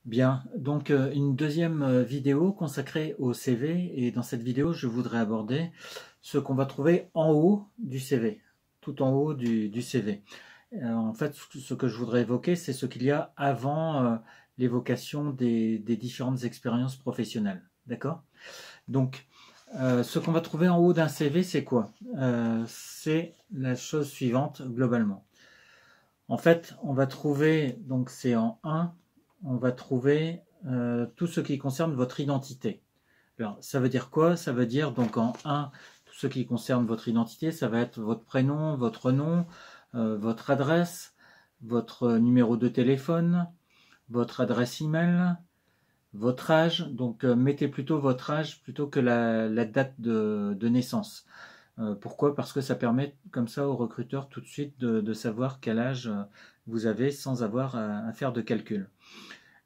Bien, donc une deuxième vidéo consacrée au CV, et dans cette vidéo je voudrais aborder ce qu'on va trouver en haut du CV, tout en haut du CV. En fait, ce que je voudrais évoquer, c'est ce qu'il y a avant l'évocation des différentes expériences professionnelles. D'accord? Donc, ce qu'on va trouver en haut d'un CV, c'est quoi? C'est la chose suivante globalement. En fait, on va trouver, donc c'est en 1, on va trouver tout ce qui concerne votre identité. Alors, ça veut dire quoi? Ça veut dire donc en 1, tout ce qui concerne votre identité, ça va être votre prénom, votre nom, votre adresse, votre numéro de téléphone, votre adresse email, votre âge. Donc, mettez plutôt votre âge plutôt que la date de naissance. Pourquoi? Parce que ça permet comme ça aux recruteurs tout de suite de savoir quel âge vous avez sans avoir à faire de calcul.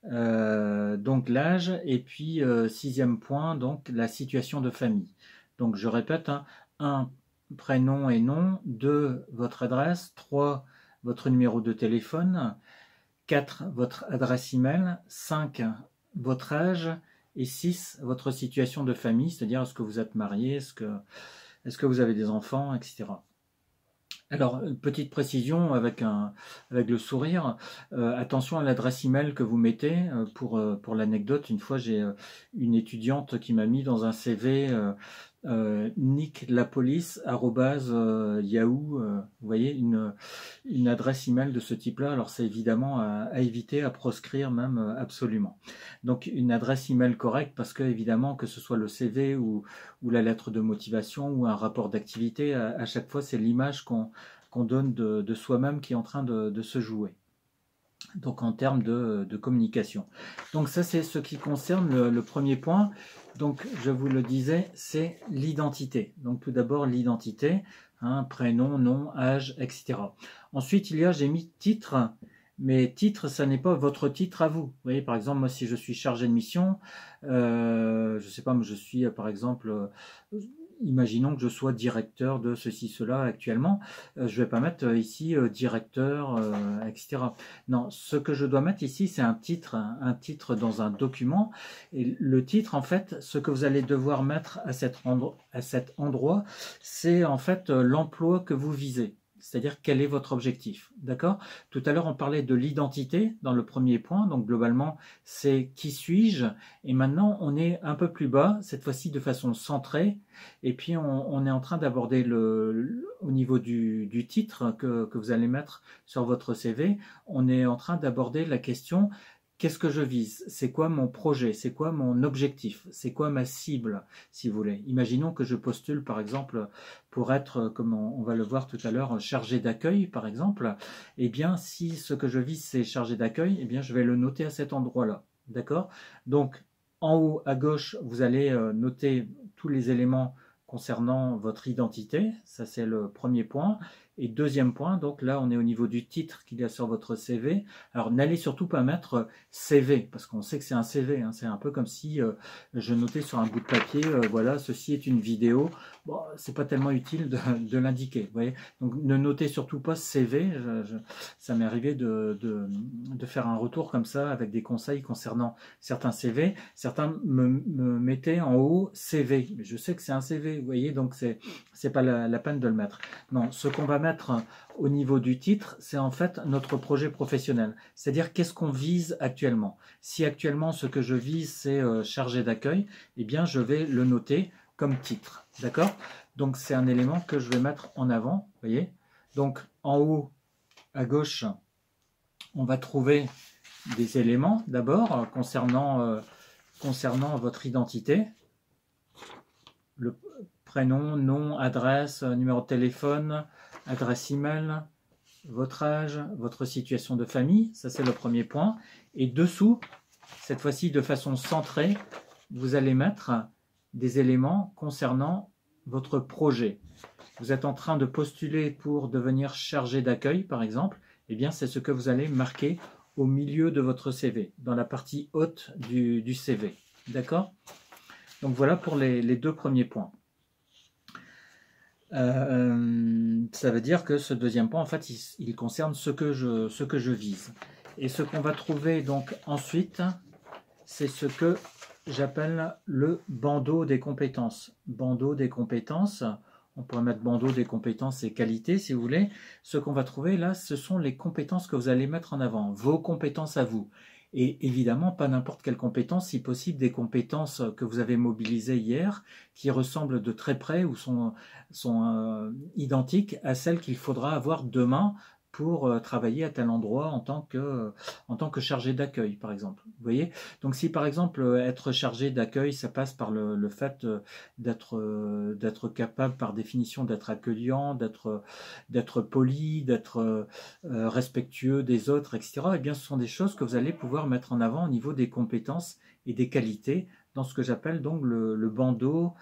Donc l'âge, et puis sixième point, donc la situation de famille. Donc je répète, hein, 1, prénom et nom, 2, votre adresse, 3, votre numéro de téléphone, 4, votre adresse email, 5, votre âge, et 6, votre situation de famille, c'est-à-dire est-ce que vous êtes marié, est-ce que vous avez des enfants, etc. Alors, une petite précision avec le sourire, attention à l'adresse email que vous mettez. Pour l'anecdote, une fois j'ai une étudiante qui m'a mis dans un CV nicklapolice@yahoo. Vous voyez, une adresse email de ce type-là. Alors c'est évidemment à éviter, à proscrire même absolument. Donc une adresse email correcte, parce que évidemment que ce soit le CV ou la lettre de motivation ou un rapport d'activité, à chaque fois c'est l'image qu'on donne de soi-même qui est en train de se jouer. Donc en termes de communication. Donc ça c'est ce qui concerne le premier point. Donc je vous le disais, c'est l'identité. Donc tout d'abord l'identité, hein, prénom, nom, âge, etc. Ensuite j'ai mis titre, mais titre, ça n'est pas votre titre à vous. Vous voyez, par exemple, moi si je suis chargé de mission, je sais pas, moi je suis par exemple, imaginons que je sois directeur de ceci, cela actuellement, je vais pas mettre ici directeur, etc. Non, ce que je dois mettre ici, c'est un titre dans un document. Et le titre, en fait, ce que vous allez devoir mettre à cet endroit, c'est en fait l'emploi que vous visez. C'est-à-dire quel est votre objectif. D'accord? Tout à l'heure, on parlait de l'identité dans le premier point. Donc, globalement, c'est qui suis-je? Et maintenant, on est un peu plus bas, cette fois-ci de façon centrée. Et puis, on est en train d'aborder au niveau du titre que vous allez mettre sur votre CV, on est en train d'aborder la question: qu'est-ce que je vise? C'est quoi mon projet? C'est quoi mon objectif? C'est quoi ma cible, si vous voulez? Imaginons que je postule, par exemple, pour être, comme on va le voir tout à l'heure, chargé d'accueil, par exemple. Eh bien, si ce que je vise, c'est chargé d'accueil, eh bien, je vais le noter à cet endroit-là. D'accord? Donc, en haut à gauche, vous allez noter tous les éléments concernant votre identité. Ça, c'est le premier point. Et deuxième point, donc là, on est au niveau du titre qu'il y a sur votre CV. Alors, n'allez surtout pas mettre CV, parce qu'on sait que c'est un CV. Hein. C'est un peu comme si je notais sur un bout de papier, voilà, ceci est une vidéo. Bon, c'est pas tellement utile de l'indiquer, vous voyez. Donc, ne notez surtout pas CV. Ça m'est arrivé de faire un retour comme ça avec des conseils concernant certains CV. Certains me mettaient en haut CV. Mais je sais que c'est un CV, vous voyez, donc c'est pas la peine de le mettre. Non, ce qu'on va mettre au niveau du titre, c'est en fait notre projet professionnel. C'est-à-dire qu'est-ce qu'on vise actuellement. Si actuellement ce que je vise c'est chargé d'accueil, eh bien je vais le noter comme titre. D'accord? Donc c'est un élément que je vais mettre en avant. Vous voyez? Donc en haut à gauche, on va trouver des éléments d'abord concernant votre identité. Le prénom, nom, adresse, numéro de téléphone, adresse email, votre âge, votre situation de famille, ça c'est le premier point. Et dessous, cette fois-ci de façon centrée, vous allez mettre des éléments concernant votre projet. Vous êtes en train de postuler pour devenir chargé d'accueil, par exemple, eh bien c'est ce que vous allez marquer au milieu de votre CV, dans la partie haute du CV. D'accord? Donc voilà pour les deux premiers points. Ça veut dire que ce deuxième point, en fait, il concerne ce que je vise. Et ce qu'on va trouver donc ensuite, c'est ce que j'appelle le bandeau des compétences. Bandeau des compétences, on pourrait mettre bandeau des compétences et qualités si vous voulez. Ce qu'on va trouver là, ce sont les compétences que vous allez mettre en avant, vos compétences à vous. Et évidemment, pas n'importe quelle compétence, si possible des compétences que vous avez mobilisées hier, qui ressemblent de très près ou sont identiques à celles qu'il faudra avoir demain pour travailler à tel endroit en tant que chargé d'accueil, par exemple. Vous voyez? Donc si par exemple être chargé d'accueil, ça passe par le fait d'être capable par définition d'être accueillant, d'être poli, d'être respectueux des autres, etc., eh bien ce sont des choses que vous allez pouvoir mettre en avant au niveau des compétences et des qualités dans ce que j'appelle donc le bandeau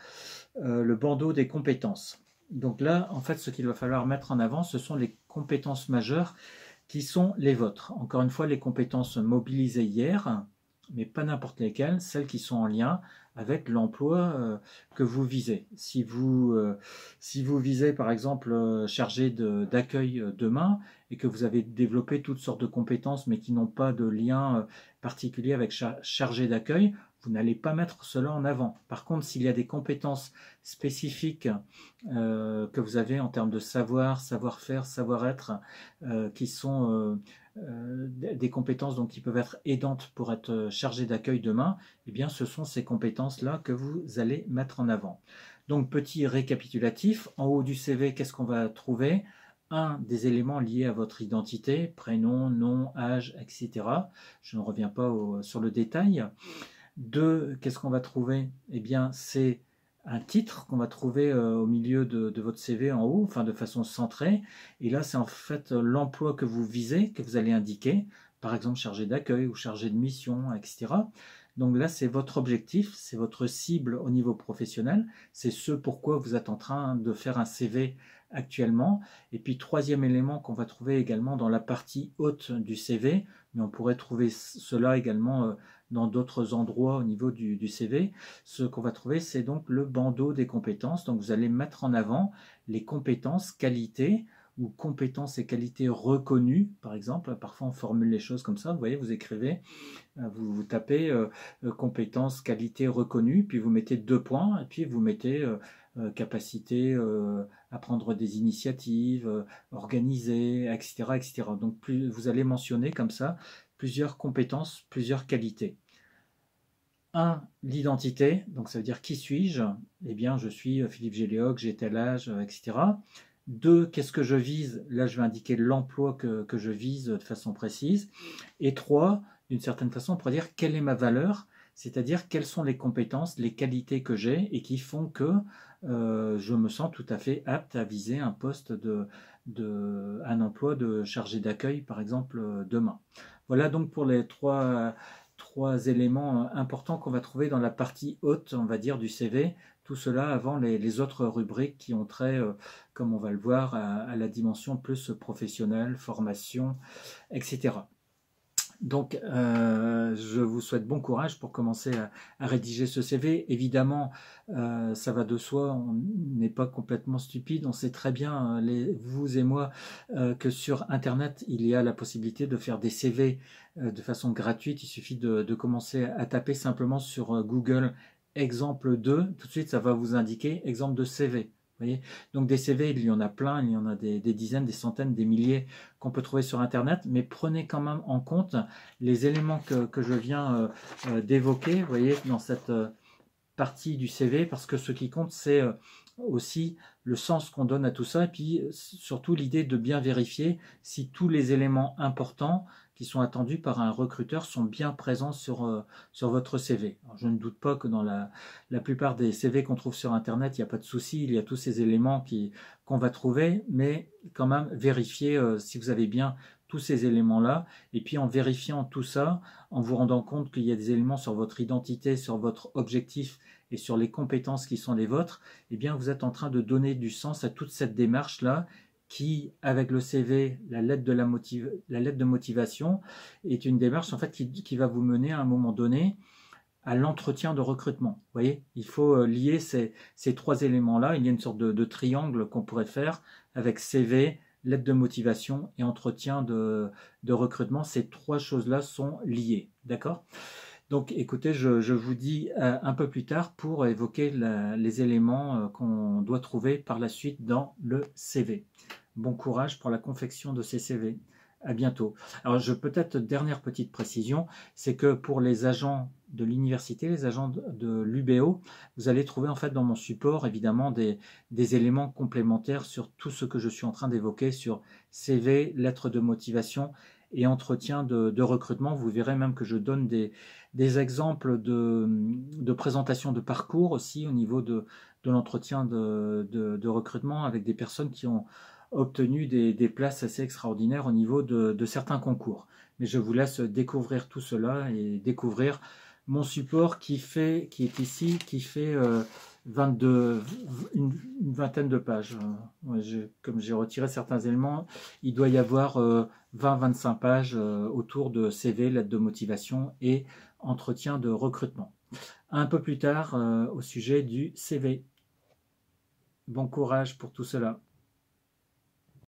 des compétences. Donc là, en fait, ce qu'il va falloir mettre en avant, ce sont les compétences majeures qui sont les vôtres. Encore une fois, les compétences mobilisées hier, mais pas n'importe lesquelles, celles qui sont en lien avec l'emploi que vous visez. Si vous visez par exemple chargé d'accueil demain et que vous avez développé toutes sortes de compétences mais qui n'ont pas de lien particulier avec chargé d'accueil, vous n'allez pas mettre cela en avant. Par contre, s'il y a des compétences spécifiques que vous avez en termes de savoir, savoir-faire, savoir-être, qui sont des compétences donc, qui peuvent être aidantes pour être chargé d'accueil demain, eh bien ce sont ces compétences-là que vous allez mettre en avant. Donc petit récapitulatif, en haut du CV, qu'est-ce qu'on va trouver? Un, des éléments liés à votre identité, prénom, nom, âge, etc. Je ne reviens pas sur le détail. Deux, qu'est-ce qu'on va trouver? Eh bien, c'est un titre qu'on va trouver au milieu de votre CV en haut, enfin de façon centrée. Et là, c'est en fait l'emploi que vous visez, que vous allez indiquer, par exemple chargé d'accueil ou chargé de mission, etc. Donc là, c'est votre objectif, c'est votre cible au niveau professionnel, c'est ce pourquoi vous êtes en train de faire un CV actuellement. Et puis, troisième élément qu'on va trouver également dans la partie haute du CV, mais on pourrait trouver cela également dans d'autres endroits au niveau du CV. Ce qu'on va trouver, c'est donc le bandeau des compétences. Donc, vous allez mettre en avant les compétences, qualités, ou compétences et qualités reconnues, par exemple. Parfois, on formule les choses comme ça. Vous voyez, vous écrivez, vous tapez compétences, qualités reconnues, puis vous mettez 2 points, et puis vous mettez capacité à prendre des initiatives, organiser, etc., etc. Donc, vous allez mentionner comme ça plusieurs compétences, plusieurs qualités. 1, l'identité, donc ça veut dire qui suis-je? Eh bien, je suis Philippe Géléoc, j'ai tel âge, etc. 2, qu'est-ce que je vise? Là, je vais indiquer l'emploi que je vise de façon précise. Et 3, d'une certaine façon, on pourrait dire quelle est ma valeur, c'est-à-dire quelles sont les compétences, les qualités que j'ai et qui font que je me sens tout à fait apte à viser un poste un emploi de chargé d'accueil, par exemple, demain. Voilà donc pour les trois éléments importants qu'on va trouver dans la partie haute, on va dire, du CV. Tout cela avant les autres rubriques qui ont trait, comme on va le voir, à la dimension plus professionnelle, formation, etc. Donc, je vous souhaite bon courage pour commencer à rédiger ce CV. Évidemment, ça va de soi, on n'est pas complètement stupide. On sait très bien, vous et moi, que sur Internet, il y a la possibilité de faire des CV de façon gratuite. Il suffit de commencer à taper simplement sur Google exemple 2. Tout de suite, ça va vous indiquer exemple de CV. Vous voyez, donc des CV, il y en a plein, il y en a des dizaines, des centaines, des milliers qu'on peut trouver sur Internet, mais prenez quand même en compte les éléments que je viens d'évoquer, vous voyez, dans cette partie du CV, parce que ce qui compte, c'est aussi le sens qu'on donne à tout ça, et puis surtout l'idée de bien vérifier si tous les éléments importants qui sont attendus par un recruteur sont bien présents sur votre CV. Alors, je ne doute pas que dans la plupart des CV qu'on trouve sur Internet, il n'y a pas de souci, il y a tous ces éléments qu'on va trouver, mais quand même vérifier si vous avez bien tous ces éléments-là, et puis en vérifiant tout ça, en vous rendant compte qu'il y a des éléments sur votre identité, sur votre objectif et sur les compétences qui sont les vôtres, eh bien vous êtes en train de donner du sens à toute cette démarche-là qui, avec le CV, la lettre de motivation, est une démarche en fait qui va vous mener à un moment donné à l'entretien de recrutement. Vous voyez, il faut lier ces 3 éléments-là. Il y a une sorte de triangle qu'on pourrait faire avec CV, lettre de motivation et entretien de recrutement. Ces 3 choses-là sont liées. D'accord ? Donc écoutez, je vous dis un peu plus tard pour évoquer les éléments qu'on doit trouver par la suite dans le CV. Bon courage pour la confection de ces CV. À bientôt. Alors peut-être dernière petite précision, c'est que pour les agents de l'université, les agents de l'UBO, vous allez trouver en fait dans mon support évidemment des éléments complémentaires sur tout ce que je suis en train d'évoquer sur CV, lettres de motivation et entretien de recrutement. Vous verrez même que je donne des exemples de présentation de parcours aussi au niveau de l'entretien de recrutement avec des personnes qui ont obtenu des places assez extraordinaires au niveau de certains concours. Mais je vous laisse découvrir tout cela et découvrir mon support qui est ici, qui fait 22, une vingtaine de pages. Comme j'ai retiré certains éléments, il doit y avoir 20-25 pages autour de CV, lettre de motivation et entretien de recrutement. Un peu plus tard au sujet du CV. Bon courage pour tout cela.